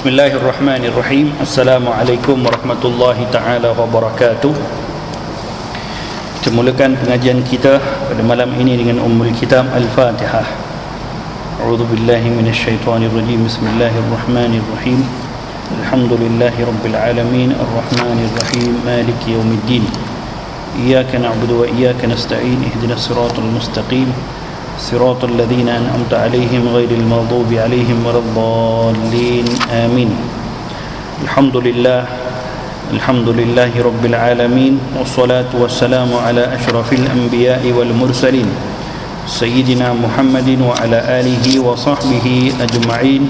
Bismillahirrahmanirrahim. Assalamualaikum warahmatullahi taala wabarakatuh. Kita mulakan pengajian kita pada malam ini dengan Ummul Kitab Al-Fatihah. A'udzu billahi minasyaitonir rajim. Bismillahirrahmanirrahim. Alhamdulillahi rabbil alamin arrahmanir rahim maliki yaumiddin. Iyyaka na'budu wa iyyaka nasta'in. Ihdinas siratal mustaqim. صراط الذين أنعمت عليهم غير المغضوب عليهم ولا الضالين آمين. الحمد لله رب العالمين والصلاة والسلام على أشرف الأنبياء والمرسلين سيدنا محمد وعلى آله وصحبه أجمعين.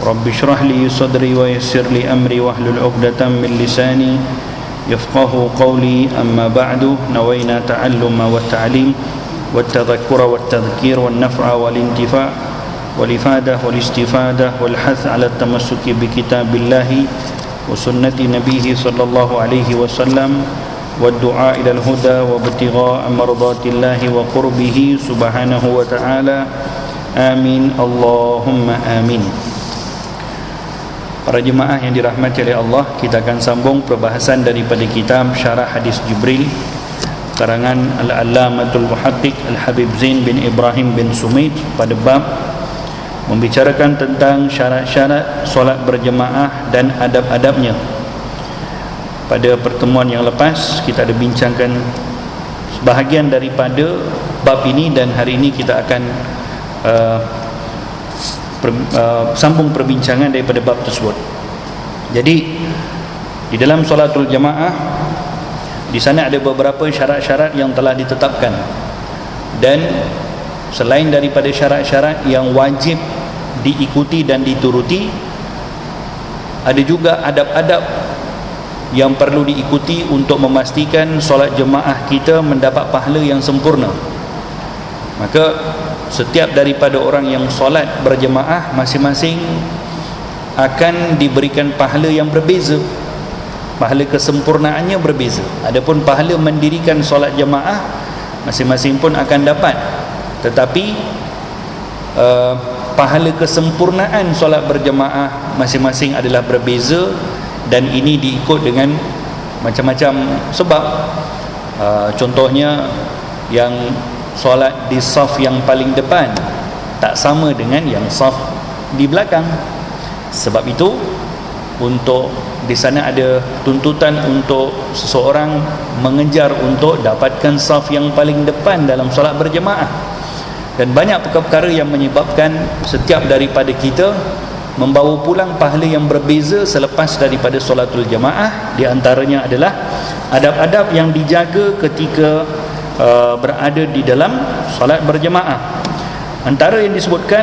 رب اشرح لي صدري ويسر لي أمري واحلل عقدة من لساني يفقه قولي. أما بعد نوينا تعلم والتعليم والتذكر والتذكير والنفع والانتفاع والإفادة والاستفادة والحث على التمسك بكتاب الله وسنة نبيه صلى الله عليه وسلم والدعاء إلى الهدى وابتغاء مرضات الله وقربه سبحانه وتعالى آمين اللهم آمين. Para jemaah yang dirahmati oleh Allah, kita akan sambung perbahasan daripada kitab Syarah Hadis Jibril karangan Al-Allamatul Muhaqqiq Al-Habib Zain bin Ibrahim bin Sumaid pada bab membicarakan tentang syarat-syarat solat berjemaah dan adab-adabnya. Pada pertemuan yang lepas kita ada bincangkan sebahagian daripada bab ini, dan hari ini kita akan sambung perbincangan daripada bab tersebut. Jadi di dalam solatul jemaah, di sana ada beberapa syarat-syarat yang telah ditetapkan, dan selain daripada syarat-syarat yang wajib diikuti dan dituruti, ada juga adab-adab yang perlu diikuti untuk memastikan solat jemaah kita mendapat pahala yang sempurna. Maka setiap daripada orang yang solat berjemaah masing-masing akan diberikan pahala yang berbeza. Pahala kesempurnaannya berbeza. Adapun pahala mendirikan solat jemaah masing-masing pun akan dapat, tetapi pahala kesempurnaan solat berjemaah masing-masing adalah berbeza, dan ini diikut dengan macam-macam sebab. Contohnya, yang solat di saf yang paling depan tak sama dengan yang saf di belakang. Sebab itu, untuk di sana ada tuntutan untuk seseorang mengejar untuk dapatkan saf yang paling depan dalam solat berjemaah. Dan banyak perkara-perkara yang menyebabkan setiap daripada kita membawa pulang pahala yang berbeza selepas daripada solatul jemaah. Di antaranya adalah adab-adab yang dijaga ketika berada di dalam solat berjemaah. Antara yang disebutkan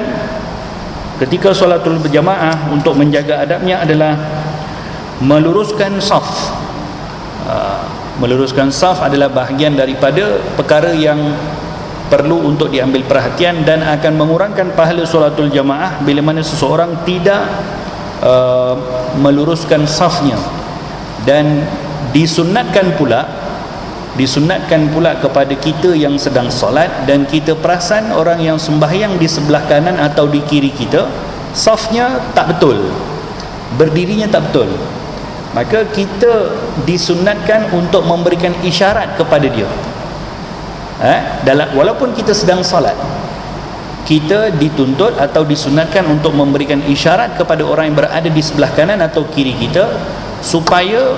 ketika solatul berjemaah untuk menjaga adabnya adalah meluruskan saf. Meluruskan saf adalah bahagian daripada perkara yang perlu untuk diambil perhatian dan akan mengurangkan pahala solatul jamaah bila mana seseorang tidak meluruskan safnya. Dan disunatkan pula kepada kita yang sedang solat dan kita perasan orang yang sembahyang di sebelah kanan atau di kiri kita safnya tak betul, berdirinya tak betul, maka kita disunatkan untuk memberikan isyarat kepada dia. Walaupun kita sedang solat, kita dituntut atau disunatkan untuk memberikan isyarat kepada orang yang berada di sebelah kanan atau kiri kita, supaya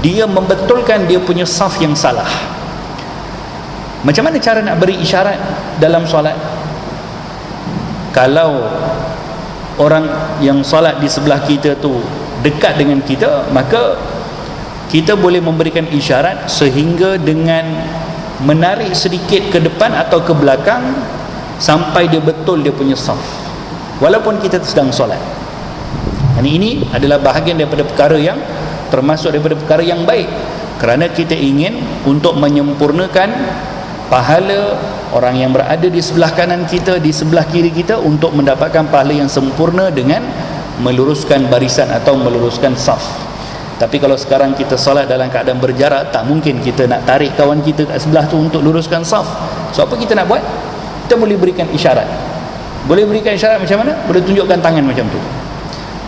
dia membetulkan dia punya saf yang salah. Macam mana cara nak beri isyarat dalam solat? Kalau orang yang solat di sebelah kita tu dekat dengan kita, maka kita boleh memberikan isyarat sehingga dengan menarik sedikit ke depan atau ke belakang sampai dia betul dia punya saf, walaupun kita sedang solat. Ini adalah bahagian daripada perkara yang termasuk daripada perkara yang baik, kerana kita ingin untuk menyempurnakan pahala orang yang berada di sebelah kanan kita, di sebelah kiri kita, untuk mendapatkan pahala yang sempurna dengan meluruskan barisan atau meluruskan saf. Tapi kalau sekarang kita solat dalam keadaan berjarak, tak mungkin kita nak tarik kawan kita kat sebelah tu untuk luruskan saf. So apa kita nak buat? Kita boleh berikan isyarat. Boleh berikan isyarat macam mana? Boleh tunjukkan tangan macam tu.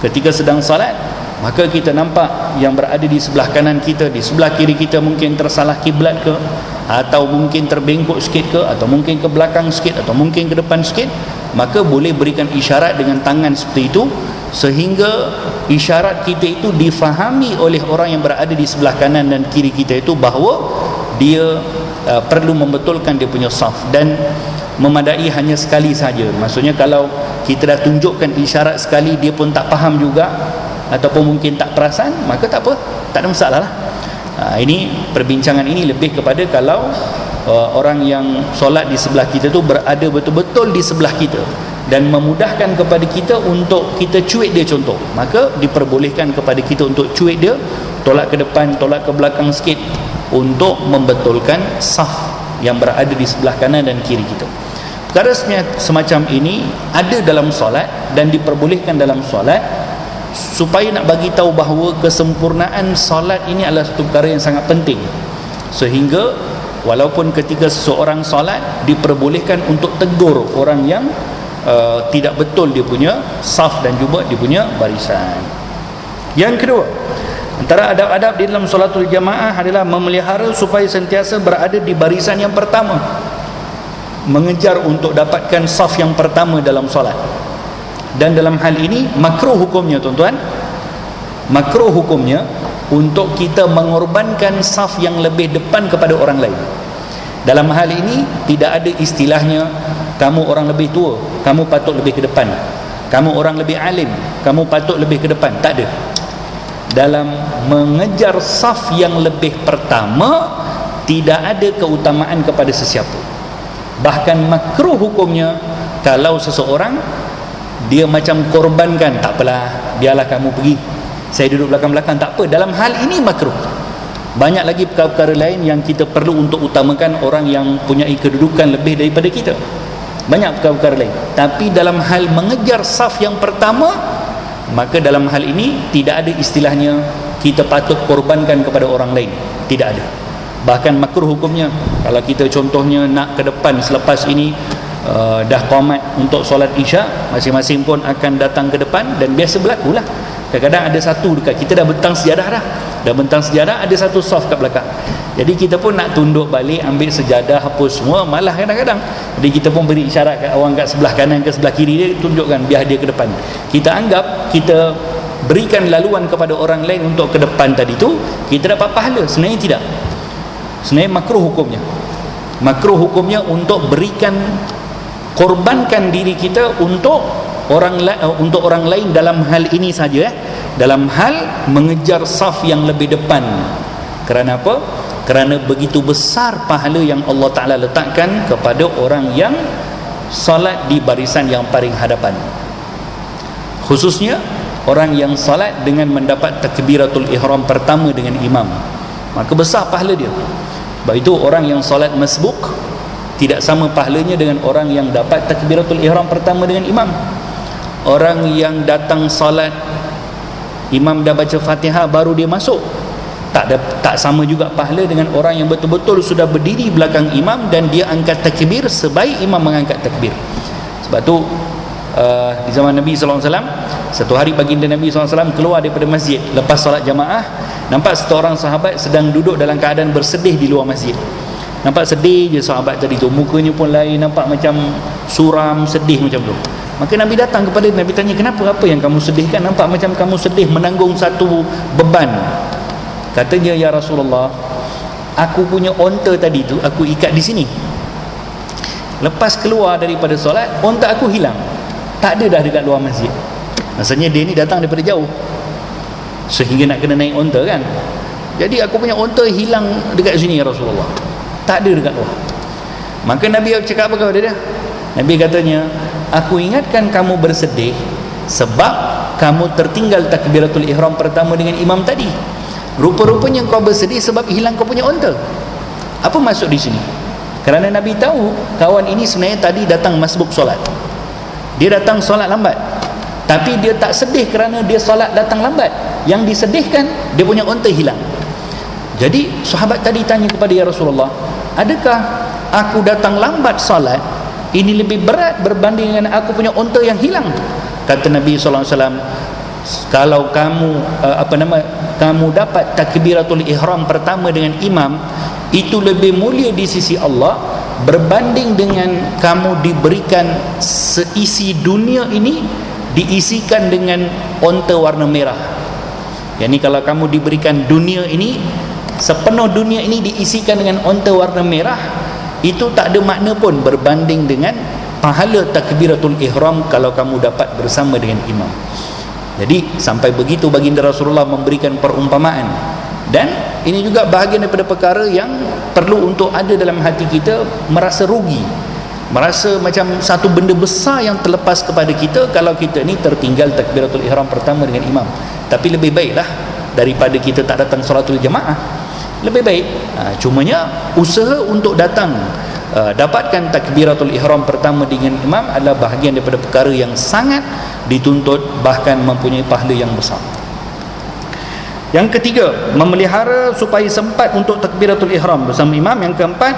ketika sedang salat, maka kita nampak yang berada di sebelah kanan kita, di sebelah kiri kita mungkin tersalah kiblat ke, atau mungkin terbengkok sikit ke, atau mungkin ke belakang sikit, atau mungkin ke depan sikit, maka boleh berikan isyarat dengan tangan seperti itu, sehingga isyarat kita itu difahami oleh orang yang berada di sebelah kanan dan kiri kita itu bahawa dia perlu membetulkan dia punya saf, dan memadai hanya sekali saja. Maksudnya kalau kita dah tunjukkan isyarat sekali dia pun tak faham juga, ataupun mungkin tak perasan, maka tak apa, tak ada masalah lah. Ini perbincangan ini lebih kepada kalau orang yang solat di sebelah kita tu berada betul-betul di sebelah kita dan memudahkan kepada kita untuk kita cuit dia, contoh, maka diperbolehkan kepada kita untuk cuit dia, tolak ke depan, tolak ke belakang sikit, untuk membetulkan saf yang berada di sebelah kanan dan kiri kita. Perkara semacam ini ada dalam solat dan diperbolehkan dalam solat, supaya nak bagi tahu bahawa kesempurnaan solat ini adalah satu perkara yang sangat penting, sehingga walaupun ketika seseorang solat diperbolehkan untuk tegur orang yang tidak betul dia punya saf dan juga dia punya barisan. Yang kedua, antara adab-adab di dalam solatul jamaah adalah memelihara supaya sentiasa berada di barisan yang pertama, mengejar untuk dapatkan saf yang pertama dalam solat. Dan dalam hal ini makruh hukumnya, tuan-tuan, makruh hukumnya untuk kita mengorbankan saf yang lebih depan kepada orang lain. Dalam hal ini tidak ada istilahnya kamu orang lebih tua, kamu patut lebih ke depan, kamu orang lebih alim, kamu patut lebih ke depan. Tak ada. Dalam mengejar saf yang lebih pertama, tidak ada keutamaan kepada sesiapa. Bahkan makruh hukumnya kalau seseorang dia macam korbankan, tak apalah, biarlah kamu pergi, saya duduk belakang-belakang, tak apa. Dalam hal ini makruh. Banyak lagi perkara-perkara lain yang kita perlu untuk utamakan orang yang punya kedudukan lebih daripada kita. Banyak perkara-perkara lain. Tapi dalam hal mengejar saf yang pertama, maka dalam hal ini tidak ada istilahnya kita patut korbankan kepada orang lain. Tidak ada. Bahkan makruh hukumnya kalau kita contohnya nak ke depan selepas ini, dah qamat untuk solat isya, masing-masing pun akan datang ke depan, dan biasa berlaku lah, kadang-kadang ada satu dekat kita dah bentang sejadah dah bentang sejadah, ada satu soft kat belakang, jadi kita pun nak tunduk balik ambil sejadah apa semua, malah kadang-kadang, jadi kita pun beri isyarat kat orang kat sebelah kanan ke sebelah kiri dia, tunjukkan biar dia ke depan. Kita anggap kita berikan laluan kepada orang lain untuk ke depan tadi tu, kita dapat pahala. Sebenarnya tidak. Sebenarnya makruh hukumnya. Makruh hukumnya untuk berikan, korbankan diri kita untuk orang lain dalam hal ini saja, dalam hal mengejar saf yang lebih depan. Kerana apa? Kerana begitu besar pahala yang Allah Ta'ala letakkan kepada orang yang salat di barisan yang paling hadapan, khususnya orang yang salat dengan mendapat takbiratul ihram pertama dengan imam, maka besar pahala dia. Sebab itu orang yang salat masbuk tidak sama pahalanya dengan orang yang dapat takbiratul ihram pertama dengan imam. Orang yang datang salat, imam dah baca Fatihah baru dia masuk, tak sama juga pahala dengan orang yang betul-betul sudah berdiri belakang imam dan dia angkat takbir sebaik imam mengangkat takbir. Sebab tu di zaman Nabi SAW, satu hari baginda Nabi SAW keluar daripada masjid lepas solat jamaah, nampak seorang sahabat sedang duduk dalam keadaan bersedih di luar masjid. Nampak sedih je sahabat tadi tu, mukanya pun lain, nampak macam suram, sedih macam tu. Maka Nabi datang kepada dia, Nabi tanya, kenapa, apa yang kamu sedihkan? Nampak macam kamu sedih menanggung satu beban. Katanya, ya Rasulullah, aku punya onta tadi tu aku ikat di sini, lepas keluar daripada solat onta aku hilang, tak ada dah dekat luar masjid. Maksudnya dia ni datang daripada jauh sehingga nak kena naik onta kan. Jadi aku punya onta hilang dekat sini ya Rasulullah, tak ada dekat luar. Maka Nabi cakap apa kepada dia? Nabi katanya, aku ingatkan kamu bersedih sebab kamu tertinggal takbiratul ihram pertama dengan imam tadi. Rupa-rupanya kau bersedih sebab hilang kau punya onta. Apa maksud di sini? Kerana Nabi tahu kawan ini sebenarnya tadi datang masbuk solat, dia datang solat lambat, tapi dia tak sedih kerana dia solat datang lambat. Yang disedihkan dia punya onta hilang. Jadi sahabat tadi tanya kepada ya Rasulullah, adakah aku datang lambat solat ini lebih berat berbanding dengan aku punya onta yang hilang? Kata Nabi SAW, kalau kamu dapat takbiratul ihram pertama dengan imam, itu lebih mulia di sisi Allah berbanding dengan kamu diberikan seisi dunia ini diisikan dengan onta warna merah. Yani kalau kamu diberikan dunia ini, sepenuh dunia ini diisikan dengan onta warna merah, itu tak ada makna pun berbanding dengan pahala takbiratul ihram kalau kamu dapat bersama dengan imam. Jadi sampai begitu baginda Rasulullah memberikan perumpamaan. Dan ini juga bahagian daripada perkara yang perlu untuk ada dalam hati kita, merasa rugi, merasa macam satu benda besar yang terlepas kepada kita kalau kita ni tertinggal takbiratul ihram pertama dengan imam. Tapi lebih baiklah daripada kita tak datang solatul jamaah. Lebih baik cumanya usaha untuk datang dapatkan takbiratul ihram pertama dengan imam adalah bahagian daripada perkara yang sangat dituntut, bahkan mempunyai pahala yang besar. Yang ketiga, memelihara supaya sempat untuk takbiratul ihram bersama imam. Yang keempat,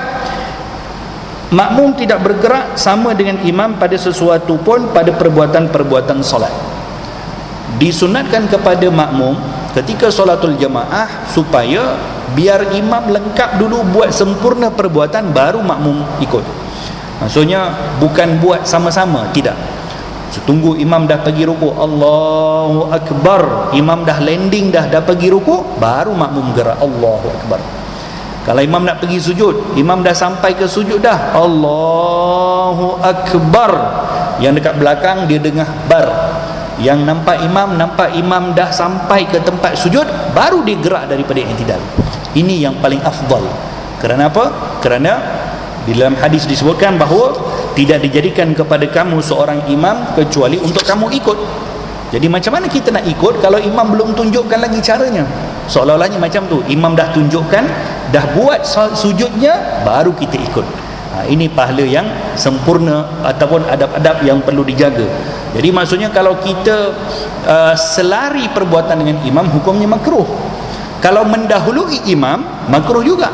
makmum tidak bergerak sama dengan imam pada sesuatu pun pada perbuatan-perbuatan solat. Disunatkan kepada makmum ketika solatul jamaah supaya biar imam lengkap dulu buat sempurna perbuatan baru makmum ikut. Maksudnya bukan buat sama-sama, tidak. Tunggu imam dah pergi rukuk, Allahu Akbar, imam dah landing dah pergi rukuk, baru makmum gerak Allahu Akbar. Kalau imam nak pergi sujud, imam dah sampai ke sujud dah, Allahu Akbar. Yang dekat belakang dia dengar bar. Yang nampak imam dah sampai ke tempat sujud, baru dia gerak daripada i'tidal. Ini yang paling afdal. Kerana apa? Kerana di dalam hadis disebutkan bahawa tidak dijadikan kepada kamu seorang imam kecuali untuk kamu ikut. Jadi macam mana kita nak ikut kalau imam belum tunjukkan lagi caranya? Seolah-olahnya macam tu, imam dah tunjukkan, dah buat sujudnya, baru kita ikut. Ini pahala yang sempurna ataupun adab-adab yang perlu dijaga. Jadi maksudnya kalau kita selari perbuatan dengan imam, hukumnya makruh. Kalau mendahului imam, makruh juga.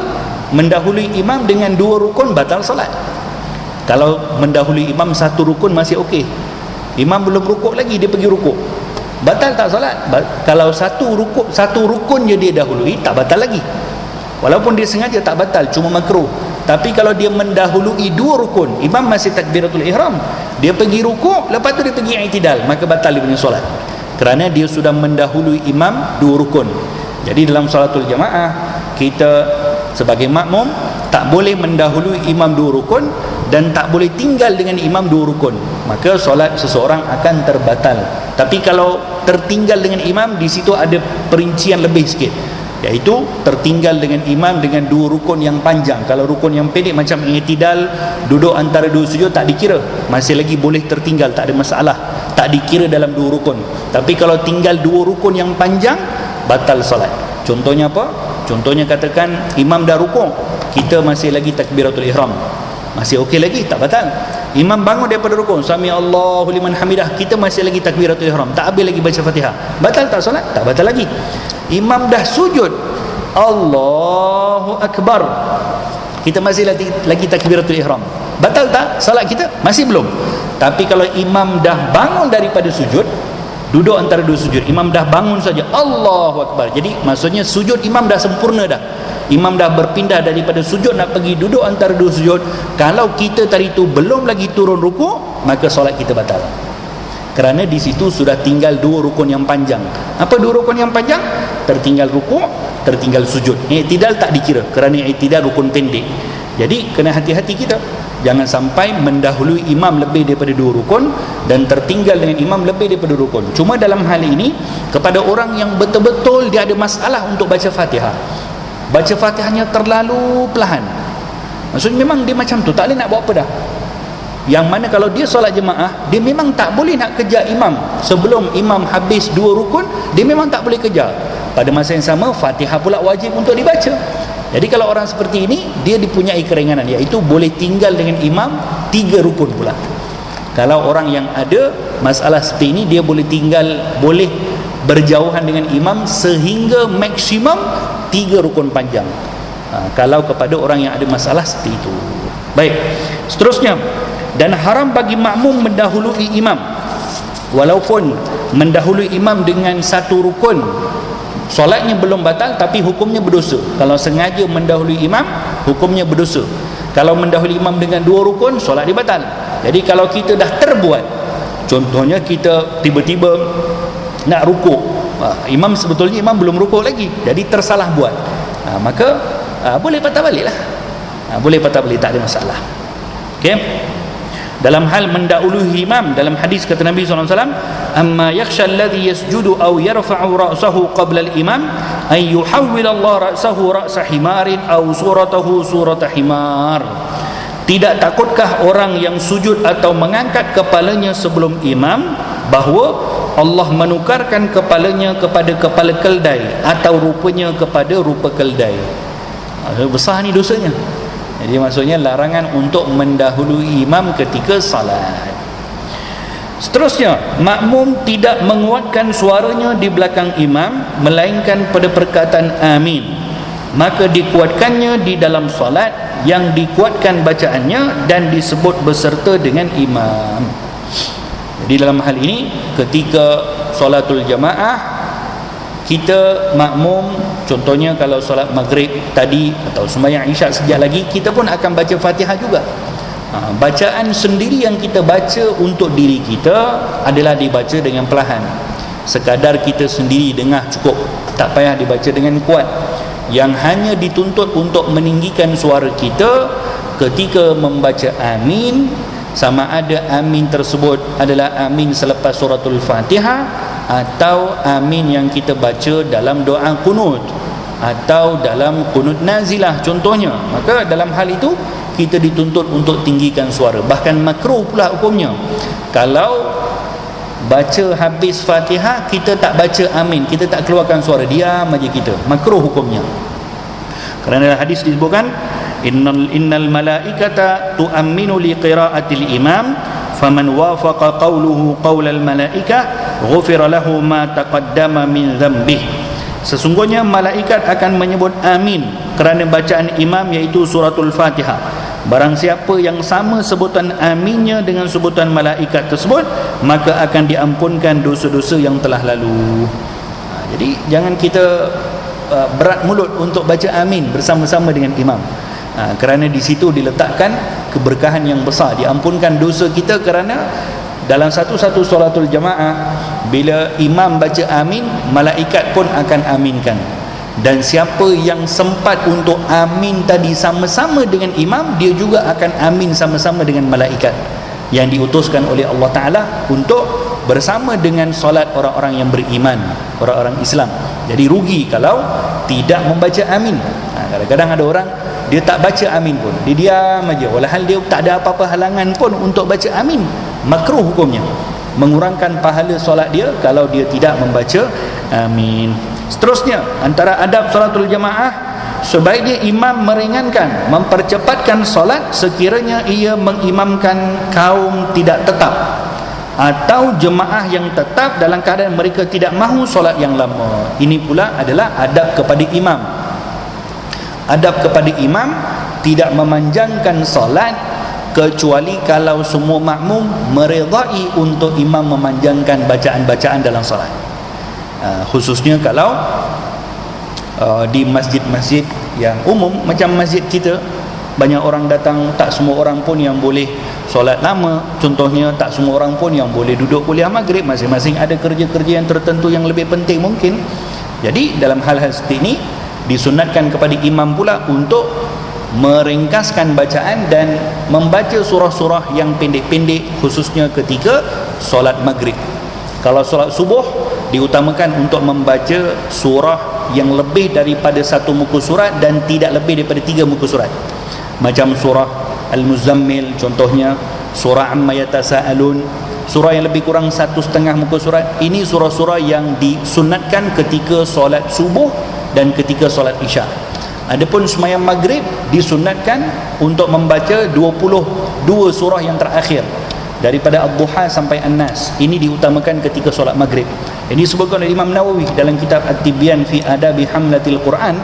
Mendahului imam dengan 2 rukun batal solat. Kalau mendahului imam 1 rukun masih okey. Imam belum rukuk lagi, dia pergi rukuk, batal tak solat? Kalau 1 rukun je dia dahului, tak batal lagi. Walaupun dia sengaja tak batal, cuma makruh. Tapi kalau dia mendahului 2 rukun, imam masih takbiratul ihram, dia pergi rukuk, lepas tu dia pergi i'tidal, maka batal dia punya solat. Kerana dia sudah mendahului imam 2 rukun. Jadi dalam solatul jamaah, kita sebagai makmum tak boleh mendahului imam 2 rukun dan tak boleh tinggal dengan imam 2 rukun, maka solat seseorang akan terbatal. Tapi kalau tertinggal dengan imam, di situ ada perincian lebih sikit, iaitu tertinggal dengan imam dengan 2 rukun yang panjang. Kalau rukun yang pendek macam i'tidal, duduk antara 2 sujud, tak dikira, masih lagi boleh tertinggal, tak ada masalah, tak dikira dalam 2 rukun. Tapi kalau tinggal 2 rukun yang panjang, batal solat. Contohnya apa? Contohnya katakan imam dah rukuk, kita masih lagi takbiratul ihram, masih okey lagi, tak batal. Imam bangun daripada rukuk, sami Allahu liman hamidah, kita masih lagi takbiratul ihram, tak habis lagi baca Fatihah, batal tak solat? Tak batal lagi. Imam dah sujud, Allahu Akbar, kita masih lagi takbiratul ihram, batal tak solat kita? Masih belum. Tapi kalau imam dah bangun daripada sujud, duduk antara 2 sujud, imam dah bangun saja, Allahu Akbar, jadi maksudnya sujud imam dah sempurna dah. Imam dah berpindah daripada sujud nak pergi duduk antara 2 sujud. Kalau kita tadi tu belum lagi turun rukuk, maka solat kita batal. Kerana di situ sudah tinggal 2 rukun yang panjang. Apa 2 rukun yang panjang? Tertinggal rukuk, tertinggal sujud. I'tidal tak dikira, kerana i'tidal rukun pendek. Jadi kena hati-hati kita, jangan sampai mendahului imam lebih daripada 2 rukun dan tertinggal dengan imam lebih daripada 2 rukun. Cuma dalam hal ini, kepada orang yang betul-betul dia ada masalah untuk baca Fatihah, baca Fatihahnya terlalu perlahan, maksudnya memang dia macam tu, tak boleh nak buat apa dah. Yang mana kalau dia solat jemaah, dia memang tak boleh nak kejar imam. Sebelum imam habis 2 rukun, dia memang tak boleh kejar. Pada masa yang sama, Fatihah pula wajib untuk dibaca. Jadi kalau orang seperti ini, dia dipunyai keringanan, iaitu boleh tinggal dengan imam 3 rukun pula. Kalau orang yang ada masalah seperti ini, dia boleh tinggal, boleh berjauhan dengan imam sehingga maksimum 3 rukun panjang. Kalau kepada orang yang ada masalah seperti itu. Baik, seterusnya, dan haram bagi makmum mendahului imam. walaupun mendahului imam dengan satu rukun, solatnya belum batal tapi hukumnya berdosa. Kalau sengaja mendahului imam, hukumnya berdosa. Kalau mendahului imam dengan dua rukun, solat dia batal. Jadi kalau kita dah terbuat, contohnya kita tiba-tiba nak rukuk, sebetulnya imam belum rukuk lagi, jadi tersalah buat, maka boleh patah balik lah. Boleh patah balik, tak ada masalah. Okay? Dalam hal mendahului imam, dalam hadis kata Nabi SAW, amma yakhsha alladhi yasjudu aw yarfa'u ra'sahu qabla al-imam ay yuhawwil Allah ra'sahu ra'sa himarin aw suratahu surata himar. Tidak takutkah orang yang sujud atau mengangkat kepalanya sebelum imam bahawa Allah menukarkan kepalanya kepada kepala keldai atau rupanya kepada rupa keldai? Besar ni dosanya. Jadi maksudnya larangan untuk mendahului imam ketika salat. Seterusnya, makmum tidak menguatkan suaranya di belakang imam melainkan pada perkataan amin, maka dikuatkannya di dalam salat yang dikuatkan bacaannya dan disebut beserta dengan imam. Jadi dalam hal ini, ketika solatul jamaah, kita makmum, contohnya kalau solat maghrib tadi atau sembahyang isyak sekejap lagi, kita pun akan baca Fatihah juga. Bacaan sendiri yang kita baca untuk diri kita adalah dibaca dengan perlahan. Sekadar kita sendiri dengar cukup, tak payah dibaca dengan kuat. Yang hanya dituntut untuk meninggikan suara kita ketika membaca amin, sama ada amin tersebut adalah amin selepas suratul Fatihah atau amin yang kita baca dalam doa kunut atau dalam kunut nazilah contohnya. Maka dalam hal itu kita dituntut untuk tinggikan suara. Bahkan makruh pula hukumnya kalau baca habis Fatihah kita tak baca amin, kita tak keluarkan suara, diam aja kita, makruh hukumnya. Kerana dalam hadis disebutkan innal malaikata tu'amminu li qira'atil imam faman wafaqa qawluhu qawlal malaikah ghufira lahu ma taqaddama min dhanbih. Sesungguhnya malaikat akan menyebut amin kerana bacaan imam iaitu suratul Fatihah. Barang siapa yang sama sebutan aminnya dengan sebutan malaikat tersebut, maka akan diampunkan dosa-dosa yang telah lalu. Jadi jangan kita berat mulut untuk baca amin bersama-sama dengan imam. Kerana di situ diletakkan keberkahan yang besar, diampunkan dosa kita. Kerana dalam satu-satu solatul jamaah, bila imam baca amin, malaikat pun akan aminkan. Dan siapa yang sempat untuk amin tadi sama-sama dengan imam, dia juga akan amin sama-sama dengan malaikat yang diutuskan oleh Allah Ta'ala untuk bersama dengan solat orang-orang yang beriman, orang-orang Islam. Jadi rugi kalau tidak membaca amin. Kadang-kadang ada orang dia tak baca amin pun, dia diam aja, walhal dia tak ada apa-apa halangan pun untuk baca amin. Makruh hukumnya, mengurangkan pahala solat dia kalau dia tidak membaca amin. Seterusnya, antara adab solatul jamaah, sebaiknya imam meringankan, mempercepatkan solat sekiranya ia mengimamkan kaum tidak tetap atau jemaah yang tetap dalam keadaan mereka tidak mahu solat yang lama. Ini pula adalah adab kepada imam. Adab kepada imam, tidak memanjangkan solat kecuali kalau semua makmum meredai untuk imam memanjangkan bacaan-bacaan dalam solat. Khususnya kalau di masjid-masjid yang umum macam masjid kita, banyak orang datang, tak semua orang pun yang boleh solat lama. Contohnya, tak semua orang pun yang boleh duduk kuliah maghrib, masing-masing ada kerja-kerja yang tertentu yang lebih penting mungkin. Jadi dalam hal-hal seperti ini disunatkan kepada imam pula untuk meringkaskan bacaan dan membaca surah-surah yang pendek-pendek, khususnya ketika solat maghrib. Kalau solat subuh, diutamakan untuk membaca surah yang lebih daripada satu muka surat dan tidak lebih daripada 3 muka surat. Macam surah Al-Muzammil contohnya, surah Amma Yatasa'alun, surah yang lebih kurang 1,5 muka surat. Ini surah-surah yang disunatkan ketika solat subuh dan ketika solat isyak. Adapun sembahyang maghrib disunatkan untuk membaca 22 surah yang terakhir, daripada Ad-Duha sampai An-Nas. Ini diutamakan ketika solat maghrib. Ini disebutkan oleh Imam Nawawi dalam kitab At-Tibyan fi Adabi Hamlatil Quran.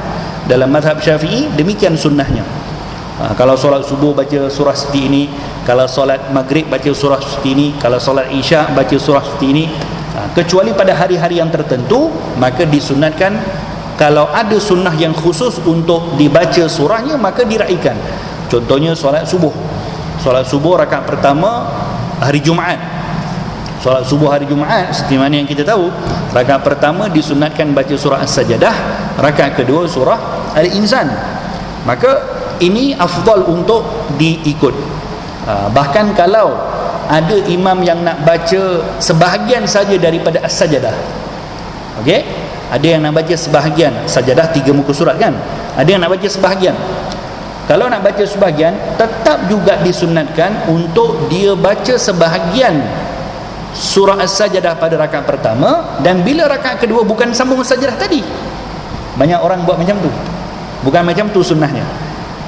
Dalam mazhab Syafi'i demikian sunnahnya. Kalau solat subuh baca surah seperti ini, kalau solat maghrib baca surah seperti ini, kalau solat isyak baca surah seperti ini. Kecuali pada hari-hari yang tertentu, maka disunatkan kalau ada sunnah yang khusus untuk dibaca surahnya, maka diraikan. Contohnya solat subuh. Solat subuh rakaat pertama hari Jumaat. Solat subuh hari Jumaat, seperti mana yang kita tahu, rakaat pertama disunatkan baca surah As-Sajdah, rakaat kedua surah Al-Insan. Maka ini afdal untuk diikut. Bahkan kalau ada imam yang nak baca sebahagian saja daripada As-Sajdah, okey, ada yang nak baca sebahagian. Sajadah 3 muka surat kan, ada yang nak baca sebahagian. Kalau nak baca sebahagian, tetap juga disunatkan untuk dia baca sebahagian surah As-Sajdah pada rakaat pertama, dan bila rakaat kedua bukan sambung As-Sajdah tadi. Banyak orang buat macam tu, bukan macam tu sunnahnya.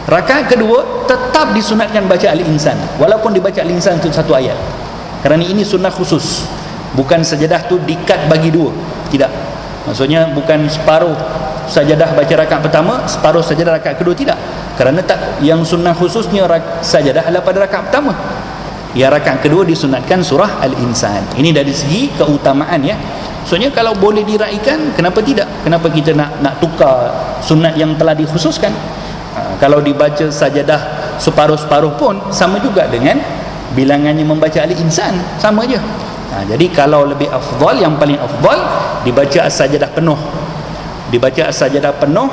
Rakaat kedua tetap disunatkan baca Al-Insan, walaupun dibaca Al-Insan itu satu ayat, kerana ini sunnah khusus. Bukan sajadah tu dikat bagi dua, tidak. Maksudnya bukan separuh sajadah baca rakaat pertama, separuh sajadah rakaat kedua, tidak. Kerana tak, yang sunnah khususnya sajadah adalah pada rakaat pertama, yang rakaat kedua disunatkan surah Al-Insan. Ini dari segi keutamaan ya. Maksudnya kalau boleh diraikan, kenapa tidak? Kenapa kita nak tukar sunat yang telah dikhususkan? Kalau dibaca sajadah separuh-separuh pun sama juga dengan bilangannya membaca Al-Insan, sama je. Jadi kalau lebih afdal, yang paling afdal dibaca As-Sajdah penuh. Dibaca As-Sajdah penuh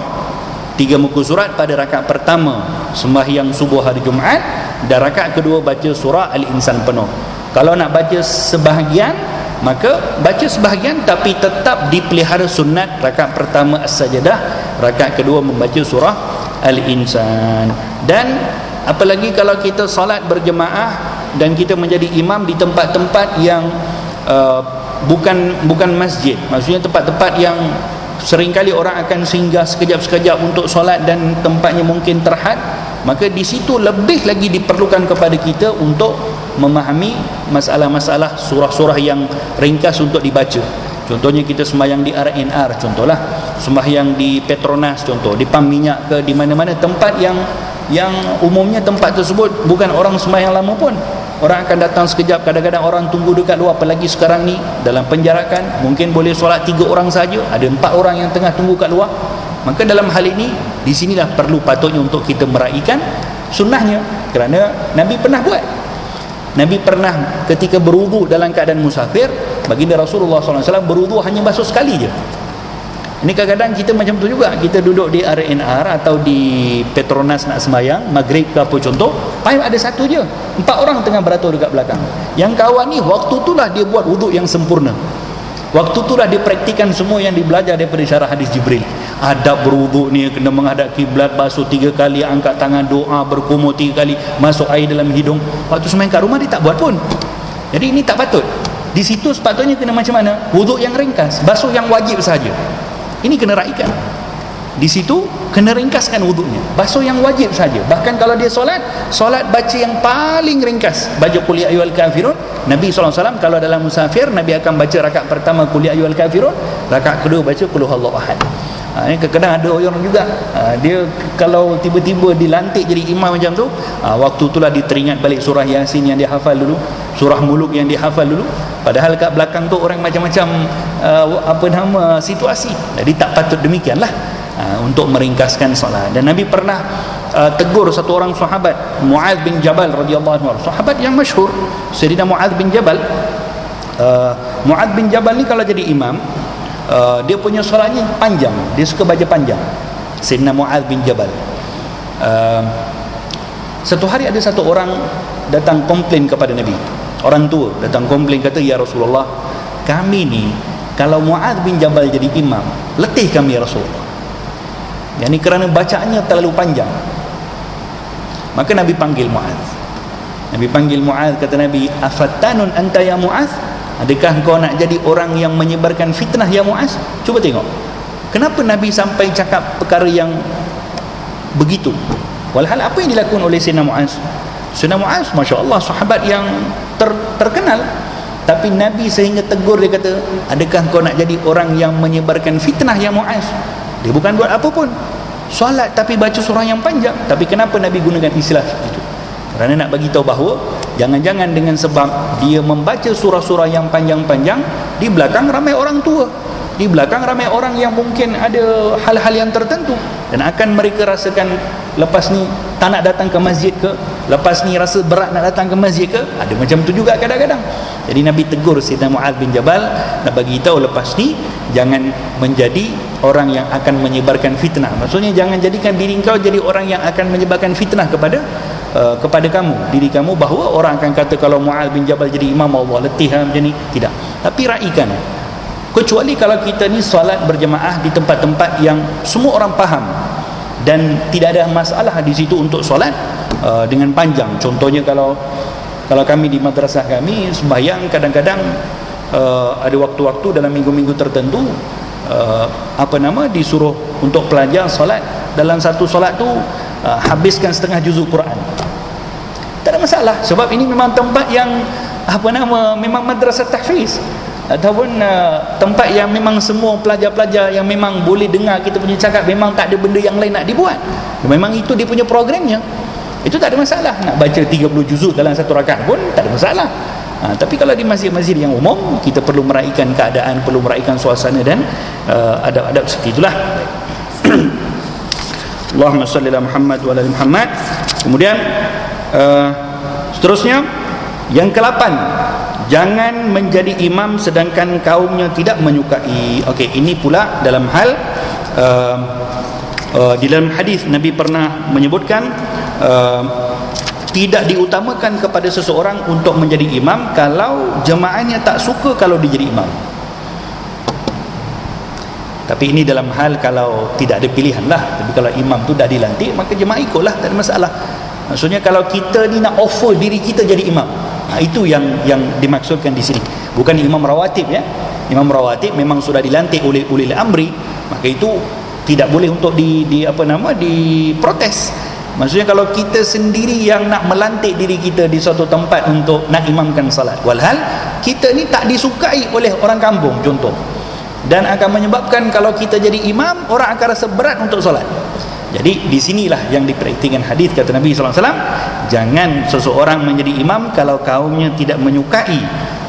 3 muka surat pada rakaat pertama sembahyang subuh hari Jumaat, dan rakaat kedua baca surah Al-Insan penuh. Kalau nak baca sebahagian, maka baca sebahagian tapi tetap dipelihara sunat rakaat pertama As-Sajdah, rakaat kedua membaca surah Al-Insan. Dan apalagi kalau kita salat berjemaah dan kita menjadi imam di tempat-tempat yang bukan masjid, maksudnya tempat-tempat yang seringkali orang akan singgah sekejap-sekejap untuk solat dan tempatnya mungkin terhad, maka di situ lebih lagi diperlukan kepada kita untuk memahami masalah-masalah surah-surah yang ringkas untuk dibaca. Contohnya kita sembahyang di RNR, contohlah sembahyang di Petronas, contoh di pam minyak ke di mana-mana tempat yang umumnya tempat tersebut bukan orang sembahyang lama pun. Orang akan datang sekejap, kadang-kadang orang tunggu dekat luar, apalagi sekarang ni dalam penjarakan mungkin boleh solat 3 orang saja, ada 4 orang yang tengah tunggu kat luar. Maka dalam hal ini, di sinilah perlu patutnya untuk kita meraihkan sunnahnya, kerana Nabi pernah buat. Nabi pernah ketika berwuduk dalam keadaan musafir, baginda Rasulullah SAW berwuduk hanya basuh sekali je. Ini kadang-kadang kita macam tu juga. Kita duduk di RNR atau di Petronas nak sembahyang maghrib ke apa contoh, pipe ada satu je, 4 orang tengah beratur dekat belakang. Yang kawan ni waktu itulah dia buat wuduk yang sempurna, waktu itulah dia praktikan semua yang dibelajar daripada syarah hadis Jibril. Adab berwuduk ni kena menghadap kiblat, basuh 3 kali, angkat tangan doa, berkumur 3 kali, masuk air dalam hidung. Waktu sembahyang kat rumah dia tak buat pun. Jadi ini tak patut. Di situ sepatutnya kena macam mana? Wuduk yang ringkas, basuh yang wajib saja. Ini kena raikan. Di situ kena ringkaskan wuduknya, basuh yang wajib saja. Bahkan kalau dia solat baca yang paling ringkas, baca qul ya ayyuhal kafirun. Nabi SAW kalau dalam musafir, Nabi akan baca rakaat pertama qul ya ayyuhal kafirun, rakaat kedua baca qul huwallahu ahad. Ini kadang-kadang ada orang juga, dia kalau tiba-tiba dilantik jadi imam macam tu, waktu itulah dia teringat balik surah Yasin yang dia hafal dulu, surah Muluk yang dia hafal dulu, padahal kat belakang tu orang macam-macam situasi. Jadi tak patut demikianlah untuk meringkaskan solat. Dan Nabi pernah tegur satu orang sahabat, Mu'adz bin Jabal radhiyallahu anhu, sahabat yang masyhur, Sayyidina Mu'adz bin Jabal. Mu'adz bin Jabal ni kalau jadi imam, dia punya solatnya panjang, dia suka baca panjang. Sayyidina Mu'adz bin Jabal. Satu hari ada satu orang datang komplain kepada Nabi, orang tua datang komplain, kata, ya Rasulullah, kami ni kalau Mu'adz bin Jabal jadi imam, letih kami ya Rasulullah. Yang ni kerana bacaannya terlalu panjang. Maka Nabi panggil Mu'adz. Nabi panggil Mu'adz, kata Nabi, afattanun anta ya Mu'adz? Adakah kau nak jadi orang yang menyebarkan fitnah ya Mu'adz? Cuba tengok, kenapa Nabi sampai cakap perkara yang begitu? Walhal apa yang dilakukan oleh Sayyidina Mu'adz? Sayyidina Mu'adz, Masya Allah, sahabat yang terkenal, tapi Nabi sehingga tegur, dia kata, adakah kau nak jadi orang yang menyebarkan fitnah ya Mu'adz? Dia bukan buat apa pun, solat tapi baca surah yang panjang. Tapi kenapa Nabi gunakan istilah itu? Kerana nak bagi tahu bahawa jangan-jangan dengan sebab dia membaca surah-surah yang panjang-panjang, di belakang ramai orang tua, di belakang ramai orang yang mungkin ada hal-hal yang tertentu, dan akan mereka rasakan lepas ni tak nak datang ke masjid ke, lepas ni rasa berat nak datang ke masjid ke, ada macam tu juga kadang-kadang. Jadi Nabi tegur Sayyidina Mu'adz bin Jabal, nak bagi tahu lepas ni jangan menjadi orang yang akan menyebarkan fitnah. Maksudnya jangan jadikan diri kau jadi orang yang akan menyebarkan fitnah kepada kamu, diri kamu, bahawa orang akan kata kalau Mu'adz bin Jabal jadi imam, Allah letih macam ni. Tidak. Tapi raikan, kecuali kalau kita ni solat berjemaah di tempat-tempat yang semua orang faham dan tidak ada masalah di situ untuk solat dengan panjang. Contohnya kalau kami di madrasah kami sembahyang, kadang-kadang ada waktu-waktu dalam minggu-minggu tertentu disuruh untuk pelajar solat, dalam satu solat tu habiskan setengah juzuk Quran. Tak ada masalah, sebab ini memang tempat yang memang madrasah tahfiz, ataupun tempat yang memang semua pelajar-pelajar yang memang boleh dengar kita punya cakap, memang tak ada benda yang lain nak dibuat, memang itu dia punya programnya. Itu tak ada masalah. Nak baca 30 juzuk dalam satu rakaat pun tak ada masalah. Tapi kalau di masjid-masjid yang umum, kita perlu meraihkan keadaan, perlu meraihkan suasana dan adab-adab seperti itulah. Allahumma salli ala Muhammad wa ala Muhammad. Kemudian seterusnya yang ke-8, jangan menjadi imam sedangkan kaumnya tidak menyukai. Okey, ini pula dalam hal di dalam hadis Nabi pernah menyebutkan tidak diutamakan kepada seseorang untuk menjadi imam kalau jemaahnya tak suka kalau dia jadi imam. Tapi ini dalam hal kalau tidak ada pilihan lah. Tapi kalau imam tu dah dilantik, maka jemaah ikutlah, tak ada masalah. Maksudnya kalau kita ni nak offer diri kita jadi imam, itu yang dimaksudkan di sini. Bukan imam rawatib ya. Imam rawatib memang sudah dilantik oleh ulil amri, maka itu tidak boleh untuk diprotes. Maksudnya kalau kita sendiri yang nak melantik diri kita di suatu tempat untuk nak imamkan salat, walhal kita ni tak disukai oleh orang kampung contoh, dan akan menyebabkan kalau kita jadi imam, orang akan rasa berat untuk solat. Jadi di sinilah yang dipraktikkan hadis kata Nabi SAW, jangan seseorang menjadi imam kalau kaumnya tidak menyukai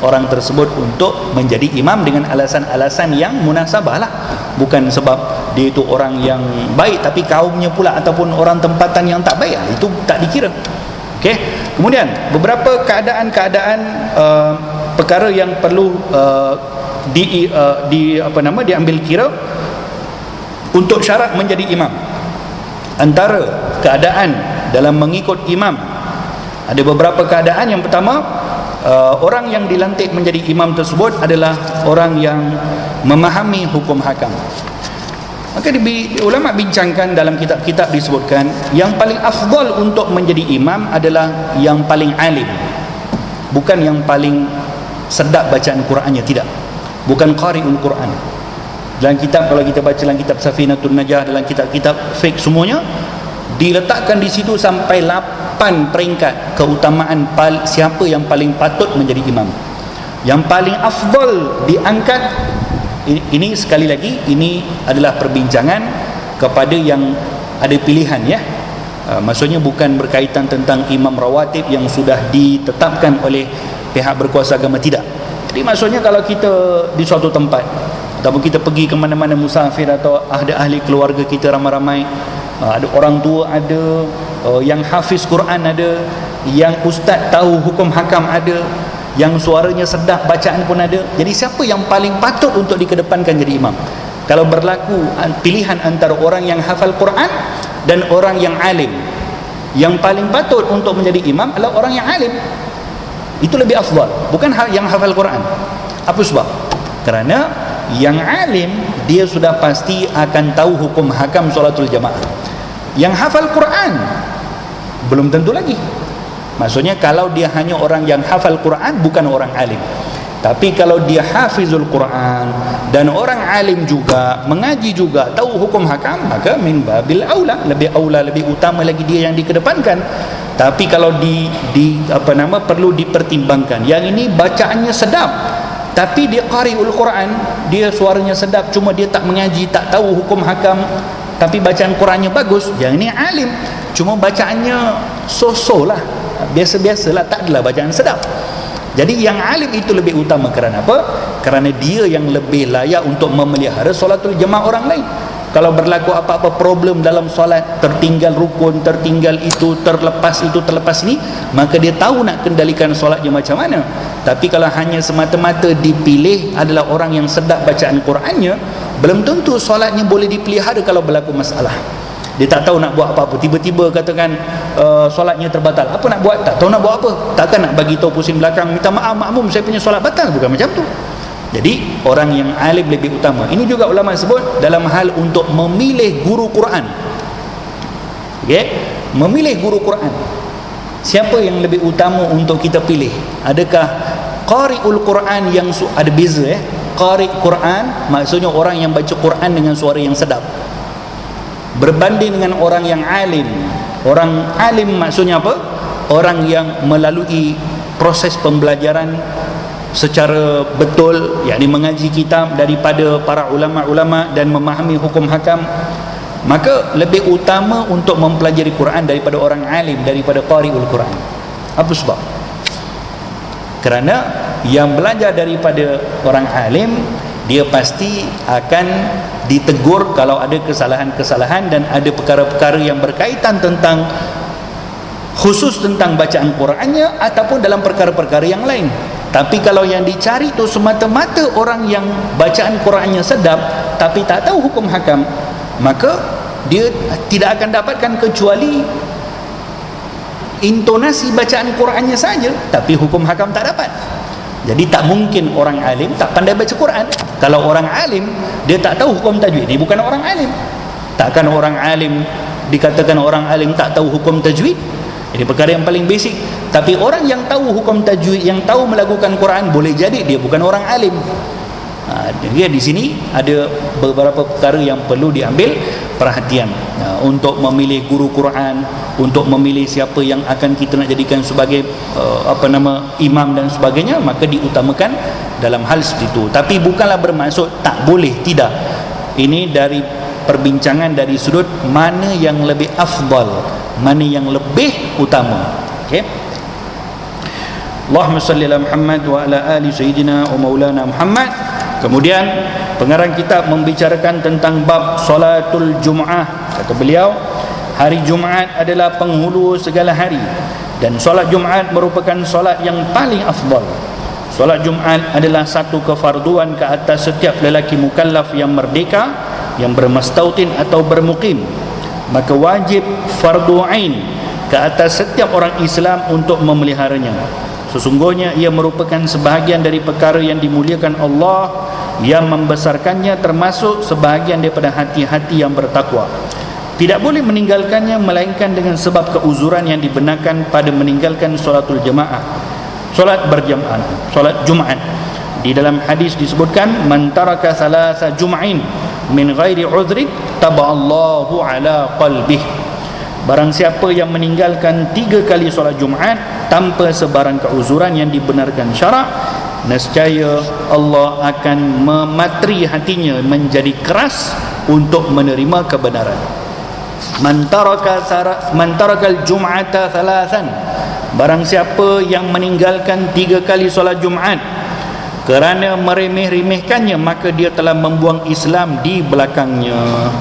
orang tersebut untuk menjadi imam dengan alasan-alasan yang munasabah lah, bukan sebab dia itu orang yang baik tapi kaumnya pula ataupun orang tempatan yang tak baik, itu tak dikira. Okey. Kemudian beberapa keadaan-keadaan perkara yang perlu diambil kira untuk syarat menjadi imam. Antara keadaan dalam mengikut imam, ada beberapa keadaan. Yang pertama, orang yang dilantik menjadi imam tersebut adalah orang yang memahami hukum hakam. Maka ulama bincangkan, dalam kitab-kitab disebutkan yang paling afdal untuk menjadi imam adalah yang paling alim, bukan yang paling sedap bacaan Qurannya, tidak, bukan qari'ul Quran. Dalam kitab, kalau kita baca dalam kitab Safinatun Najah, dalam kitab-kitab fiqh semuanya diletakkan di situ sampai 8 peringkat keutamaan siapa yang paling patut menjadi imam. Yang paling afdal diangkat, ini sekali lagi, ini adalah perbincangan kepada yang ada pilihan ya. Maksudnya bukan berkaitan tentang imam rawatib yang sudah ditetapkan oleh pihak berkuasa agama, tidak. Jadi maksudnya kalau kita di suatu tempat ataupun kita pergi ke mana-mana musafir, atau ada ahli keluarga kita ramai-ramai, ada orang tua, ada yang hafiz Quran, ada yang ustaz tahu hukum hakam, ada yang suaranya sedap bacaan pun ada. Jadi siapa yang paling patut untuk dikedepankan jadi imam? Kalau berlaku pilihan antara orang yang hafal Quran dan orang yang alim, yang paling patut untuk menjadi imam adalah orang yang alim. Itu lebih afdal, bukan yang hafal Quran. Apa sebab? Kerana yang alim dia sudah pasti akan tahu hukum hakam solatul jamaah. Yang hafal Quran belum tentu lagi. Maksudnya kalau dia hanya orang yang hafal Quran, bukan orang alim. Tapi kalau dia hafizul Quran dan orang alim juga, mengaji juga, tahu hukum hakam, maka min babil aula, lebih utama lagi dia yang dikedepankan. Tapi kalau perlu dipertimbangkan, yang ini bacaannya sedap tapi dia qari'ul Quran, dia suaranya sedap, cuma dia tak mengaji, tak tahu hukum hakam, tapi bacaan Qurannya bagus, yang ini alim, cuma bacaannya so-so lah, biasa-biasalah, tak adalah bacaan sedap. Jadi yang alim itu lebih utama kerana apa? Kerana dia yang lebih layak untuk memelihara solatul jemaah orang lain. Kalau berlaku apa-apa problem dalam solat, tertinggal rukun, tertinggal itu, terlepas ini, maka dia tahu nak kendalikan solatnya macam mana. Tapi kalau hanya semata-mata dipilih adalah orang yang sedap bacaan Qurannya, belum tentu solatnya boleh dipelihara kalau berlaku masalah. Dia tak tahu nak buat apa-apa, tiba-tiba katakan solatnya terbatal. Apa nak buat? Tak tahu nak buat apa. Takkan nak bagi tahu pusing belakang, minta maaf makmum, saya punya solat batal. Bukan macam tu. Jadi orang yang alim lebih utama. Ini juga ulama sebut dalam hal untuk memilih guru Quran. Okey, memilih guru Quran. Siapa yang lebih utama untuk kita pilih? Adakah qari'ul Quran yang ada beza Qari' Quran maksudnya orang yang baca Quran dengan suara yang sedap, berbanding dengan orang yang alim. Orang alim maksudnya apa? Orang yang melalui proses pembelajaran secara betul, yakni mengaji kitab daripada para ulama-ulama dan memahami hukum hakam, maka lebih utama untuk mempelajari Quran daripada orang alim, daripada qari'ul Quran. Apa sebab? Kerana yang belajar daripada orang alim, dia pasti akan ditegur kalau ada kesalahan-kesalahan dan ada perkara-perkara yang berkaitan tentang khusus tentang bacaan Qurannya ataupun dalam perkara-perkara yang lain. Tapi kalau yang dicari tu semata-mata orang yang bacaan Qurannya sedap tapi tak tahu hukum hakam, maka dia tidak akan dapatkan kecuali intonasi bacaan Qurannya saja, tapi hukum hakam tak dapat. Jadi tak mungkin orang alim tak pandai baca Quran. Kalau orang alim dia tak tahu hukum tajwid, dia bukan orang alim. Takkan orang alim dikatakan orang alim tak tahu hukum tajwid. Ini perkara yang paling basic. Tapi orang yang tahu hukum tajwid, yang tahu melakukan Quran, boleh jadi dia bukan orang alim. Dia di sini ada beberapa perkara yang perlu diambil perhatian untuk memilih guru Quran, untuk memilih siapa yang akan kita nak jadikan sebagai imam dan sebagainya, maka diutamakan dalam hal seperti itu. Tapi bukanlah bermaksud tak boleh, tidak. Ini dari perbincangan dari sudut mana yang lebih afdal, mana yang lebih utama. Okey. Allahumma salli ala Muhammad wa ala ali sayyidina wa maulana Muhammad. Kemudian pengarang kitab membicarakan tentang bab solatul Jum'ah. Kata beliau, hari Jumaat adalah penghulu segala hari, dan solat Jumaat merupakan solat yang paling afdal. Solat Jumaat adalah satu kefarduan ke atas setiap lelaki mukallaf yang merdeka, yang bermastautin atau bermukim. Maka wajib fardu ain ke atas setiap orang Islam untuk memeliharanya. Sesungguhnya ia merupakan sebahagian dari perkara yang dimuliakan Allah, yang membesarkannya, termasuk sebahagian daripada hati-hati yang bertakwa. Tidak boleh meninggalkannya melainkan dengan sebab keuzuran yang dibenarkan pada meninggalkan solatul jemaah, solat berjamaah, solat Jumaat. Di dalam hadis disebutkan, man taraka salasa jum'in min ghairi udhrin taba'allahu ala qalbih. Barang siapa yang meninggalkan 3 kali solat Jumaat tanpa sebarang keuzuran yang dibenarkan syarak, nescaya Allah akan mematri hatinya menjadi keras untuk menerima kebenaran. Man tarakal jum'ata thalathan, barang siapa yang meninggalkan 3 kali solat Jumaat kerana meremeh-remehkannya, maka dia telah membuang Islam di belakangnya.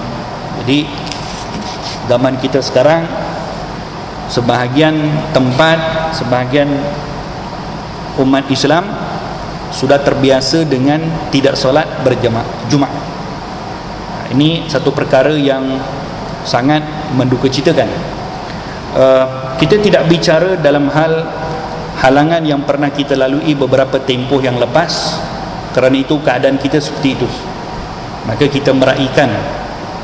Jadi zaman kita sekarang, sebahagian tempat, sebahagian umat Islam sudah terbiasa dengan tidak solat berjamaah Jumaat. Ini satu perkara yang sangat mendukacitakan. Kita tidak bicara dalam hal halangan yang pernah kita lalui beberapa tempoh yang lepas, kerana itu keadaan kita seperti itu. Maka kita meraihkan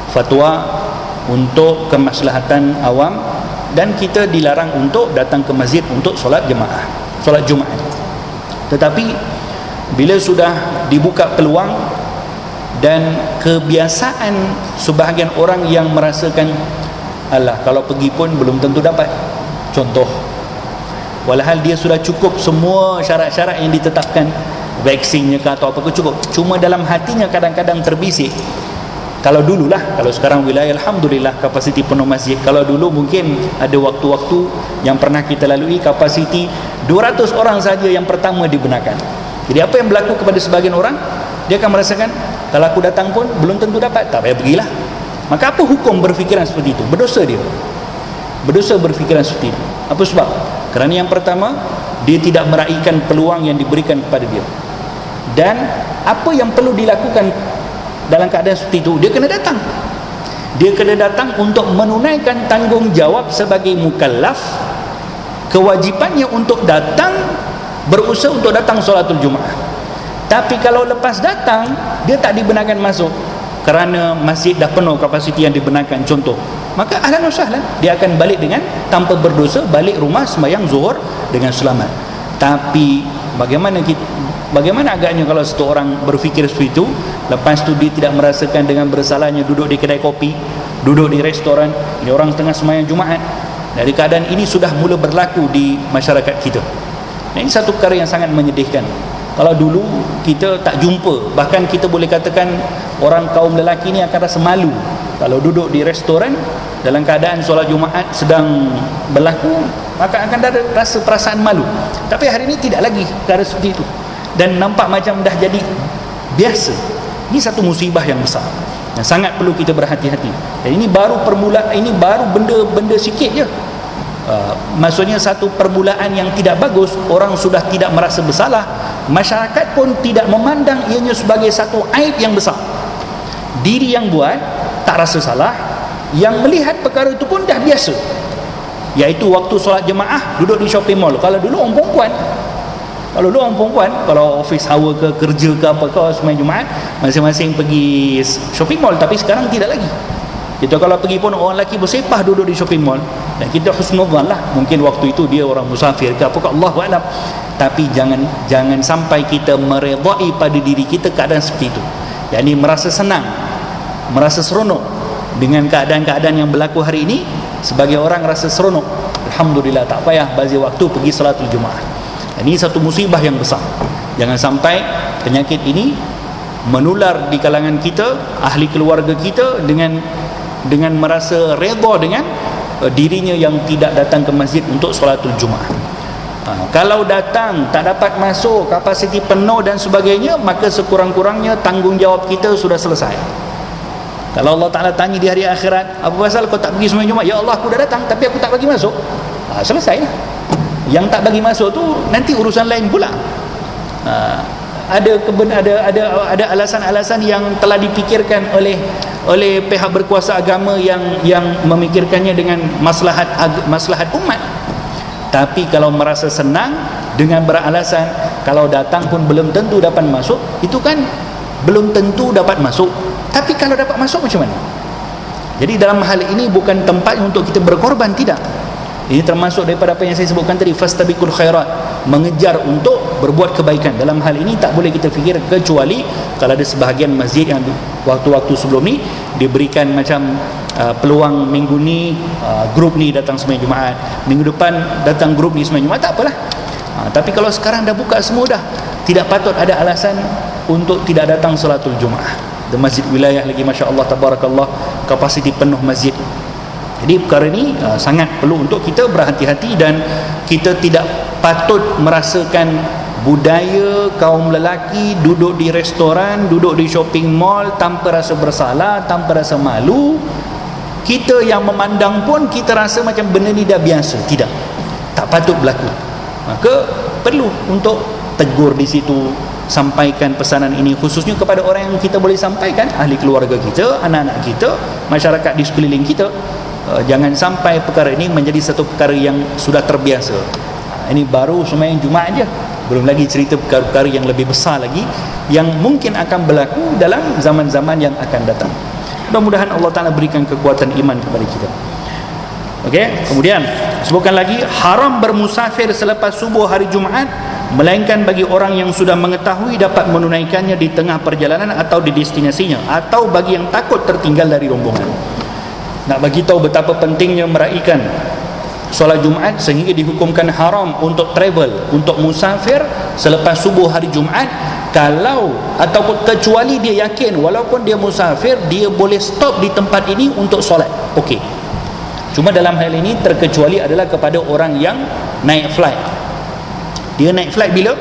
fatwa untuk kemaslahatan awam, dan kita dilarang untuk datang ke masjid untuk solat jemaah, solat Jumaat. Tetapi bila sudah dibuka peluang dan kebiasaan sebahagian orang yang merasakan, alah, kalau pergi pun belum tentu dapat. Contoh, walhal dia sudah cukup semua syarat-syarat yang ditetapkan, vaksinnya ke atau apa ke cukup, cuma dalam hatinya kadang-kadang terbisik, Kalau dululah, kalau sekarang wilayah alhamdulillah kapasiti penuh masjid. Kalau dulu mungkin ada waktu-waktu yang pernah kita lalui kapasiti 200 orang saja yang pertama dibenarkan. Jadi apa yang berlaku kepada sebagian orang, dia akan merasakan kalau aku datang pun belum tentu dapat, tak payah pergilah. Maka apa hukum berfikiran seperti itu? Berdosa dia. Berdosa berfikiran seperti itu. Apa sebab? Kerana yang pertama, dia tidak meraihkan peluang yang diberikan kepada dia. Dan apa yang perlu dilakukan dalam keadaan seperti itu, dia kena datang. Dia kena datang untuk menunaikan tanggungjawab sebagai mukallaf. Kewajipannya untuk datang, berusaha untuk datang solatul Jumaat. Tapi kalau lepas datang, dia tak dibenarkan masuk kerana masjid dah penuh kapasiti yang dibenarkan, contoh, maka ahlan wa sahlan, dia akan balik dengan tanpa berdosa, balik rumah sembahyang zuhur dengan selamat. Tapi bagaimana agaknya kalau satu orang berfikir seperti itu, lepas tu dia tidak merasakan dengan bersalahnya duduk di kedai kopi, duduk di restoran, ini orang tengah sembahyang Jumaat. Dari keadaan ini sudah mula berlaku di masyarakat kita. Ini satu perkara yang sangat menyedihkan. Kalau dulu kita tak jumpa, bahkan kita boleh katakan orang kaum lelaki ni akan rasa malu kalau duduk di restoran dalam keadaan solat Jumaat sedang berlaku, maka akan ada rasa perasaan malu. Tapi hari ini tidak lagi perkara seperti itu, dan nampak macam dah jadi biasa. Ini satu musibah yang besar yang sangat perlu kita berhati-hati. Dan ini baru permulaan, ini baru benda sikit je. Maksudnya satu permulaan yang tidak bagus, orang sudah tidak merasa bersalah, masyarakat pun tidak memandang ianya sebagai satu aib yang besar. Diri yang buat tak rasa salah, yang melihat perkara itu pun dah biasa, iaitu waktu solat jemaah duduk di shopping mall. Kalau dulu orang perempuan, kalau office hour ke, kerja ke apa ke, sembahyang Jumaat masing-masing pergi shopping mall. Tapi sekarang tidak lagi. Kita kalau pergi pun orang lelaki bersepah duduk di shopping mall, dan kita husnudzan lah, mungkin waktu itu dia orang musafir ke apa ke, Allahu a'lam. Tapi jangan sampai kita meredai pada diri kita keadaan seperti itu, yakni merasa senang, merasa seronok dengan keadaan-keadaan yang berlaku hari ini. Sebagai orang rasa seronok, alhamdulillah, tak payah bazir waktu pergi salatul Jumaat. Ini satu musibah yang besar. Jangan sampai penyakit ini menular di kalangan kita, ahli keluarga kita, dengan merasa redha dengan dirinya yang tidak datang ke masjid untuk solatul Jumaat. Kalau datang tak dapat masuk, kapasiti penuh dan sebagainya, maka sekurang-kurangnya tanggungjawab kita sudah selesai. Kalau Allah Ta'ala tanya di hari akhirat, apa pasal kau tak pergi sembahyang Jumaat? Ya Allah, aku dah datang tapi aku tak bagi masuk. Selesai lah. Yang tak bagi masuk tu nanti urusan lain pula. Ada alasan-alasan yang telah dipikirkan oleh pihak berkuasa agama yang memikirkannya dengan maslahat umat. Tapi kalau merasa senang dengan beralasan kalau datang pun belum tentu dapat masuk, itu kan belum tentu dapat masuk. Tapi kalau dapat masuk macam mana? Jadi dalam hal ini bukan tempat untuk kita berkorban, tidak. Ini termasuk daripada apa yang saya sebutkan tadi, fastabiqul khairat, mengejar untuk berbuat kebaikan. Dalam hal ini tak boleh kita fikir, kecuali kalau ada sebahagian masjid yang waktu-waktu sebelum ni diberikan macam peluang minggu ni grup ni datang sembahyang Jumaat, minggu depan datang grup ni sembahyang Jumaat, tak apalah. Tapi kalau sekarang dah buka semua dah, tidak patut ada alasan untuk tidak datang salatul Jumaat. Di masjid wilayah lagi, Masya Allah, Tabarakallah, kapasiti penuh masjid. Jadi perkara ini sangat perlu untuk kita berhati-hati, dan kita tidak patut merasakan budaya kaum lelaki duduk di restoran, duduk di shopping mall tanpa rasa bersalah, tanpa rasa malu. Kita yang memandang pun kita rasa macam benda ni dah biasa. Tidak, tak patut berlaku. Maka perlu untuk tegur di situ, sampaikan pesanan ini khususnya kepada orang yang kita boleh sampaikan, ahli keluarga kita, anak-anak kita, masyarakat di sekeliling kita. Jangan sampai perkara ini menjadi satu perkara yang sudah terbiasa. Ini baru sembahyang Jumaat je, belum lagi cerita perkara-perkara yang lebih besar lagi yang mungkin akan berlaku dalam zaman-zaman yang akan datang. Mudah-mudahan Allah Ta'ala berikan kekuatan iman kepada kita. Okey, kemudian sebutkan lagi, haram bermusafir selepas subuh hari Jumaat, melainkan bagi orang yang sudah mengetahui dapat menunaikannya di tengah perjalanan atau di destinasinya, atau bagi yang takut tertinggal dari rombongan. Nak bagi tahu betapa pentingnya meraihkan solat Jumaat sehingga dihukumkan haram untuk travel, untuk musafir selepas subuh hari Jumaat, kalau ataupun kecuali dia yakin walaupun dia musafir dia boleh stop di tempat ini untuk solat, okey. Cuma dalam hal ini terkecuali adalah kepada orang yang naik flight. Dia naik flight bila?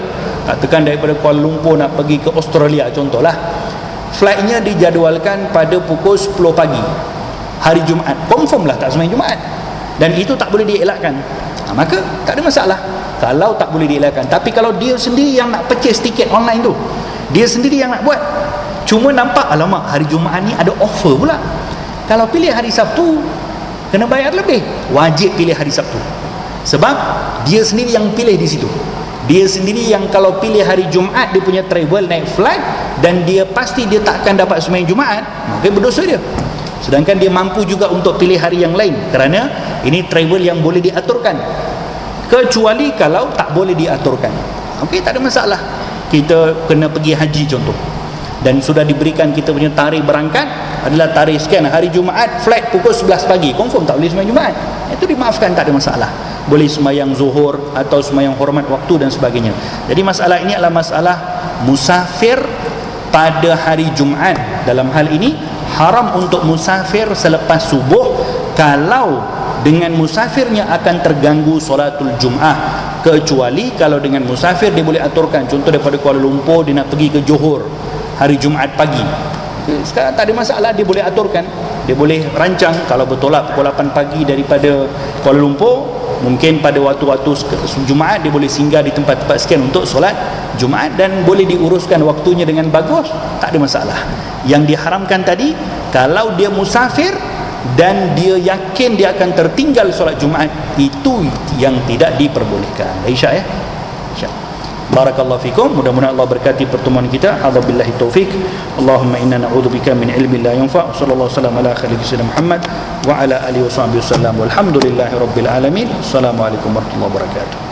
Katakan daripada Kuala Lumpur nak pergi ke Australia contohlah, flightnya dijadualkan pada pukul 10 pagi hari Jumaat, confirm lah tak sembahyang Jumaat, dan itu tak boleh dielakkan, maka tak ada masalah kalau tak boleh dielakkan. Tapi kalau dia sendiri yang nak purchase tiket online tu, dia sendiri yang nak buat, cuma nampak alamak hari Jumaat ni ada offer pula, kalau pilih hari Sabtu kena bayar lebih, wajib pilih hari Sabtu, sebab dia sendiri yang pilih di situ. Dia sendiri yang kalau pilih hari Jumaat dia punya travel naik flight dan dia pasti dia tak akan dapat sembahyang Jumaat, maka berdosa dia. Sedangkan dia mampu juga untuk pilih hari yang lain, kerana ini travel yang boleh diaturkan, kecuali kalau tak boleh diaturkan. Okey, tak ada masalah. Kita kena pergi haji contoh, dan sudah diberikan kita punya tarikh berangkat adalah tarikh sekian, hari Jumaat flight pukul 11 pagi, confirm tak boleh sembahyang Jumaat, itu dimaafkan, tak ada masalah. Boleh sembahyang zuhur atau sembahyang hormat waktu dan sebagainya. Jadi masalah ini adalah masalah musafir pada hari Jumaat. Dalam hal ini haram untuk musafir selepas subuh kalau dengan musafirnya akan terganggu solatul Jum'ah, kecuali kalau dengan musafir dia boleh aturkan. Contoh daripada Kuala Lumpur dia nak pergi ke Johor hari Jumaat pagi, sekarang tak ada masalah, dia boleh aturkan, dia boleh rancang. Kalau betul lah pukul 8 pagi daripada Kuala Lumpur, mungkin pada waktu-waktu Jumaat dia boleh singgah di tempat-tempat sekian untuk solat Jumaat, dan boleh diuruskan waktunya dengan bagus, tak ada masalah. Yang diharamkan tadi kalau dia musafir dan dia yakin dia akan tertinggal solat Jumaat, itu yang tidak diperbolehkan. Isyak ya, Isyak. Barakallahu fikum. Mudah-mudahan Allah berkati pertemuan kita. Hadza billahi taufik. Allahumma inna na'udzubika min ilmin la yanfa'. Sallallahu alaihi ala khalili sayyidina Muhammad wa ala alihi washabbihi wasallam. Walhamdulillahi rabbil alamin. Assalamualaikum warahmatullahi wabarakatuh.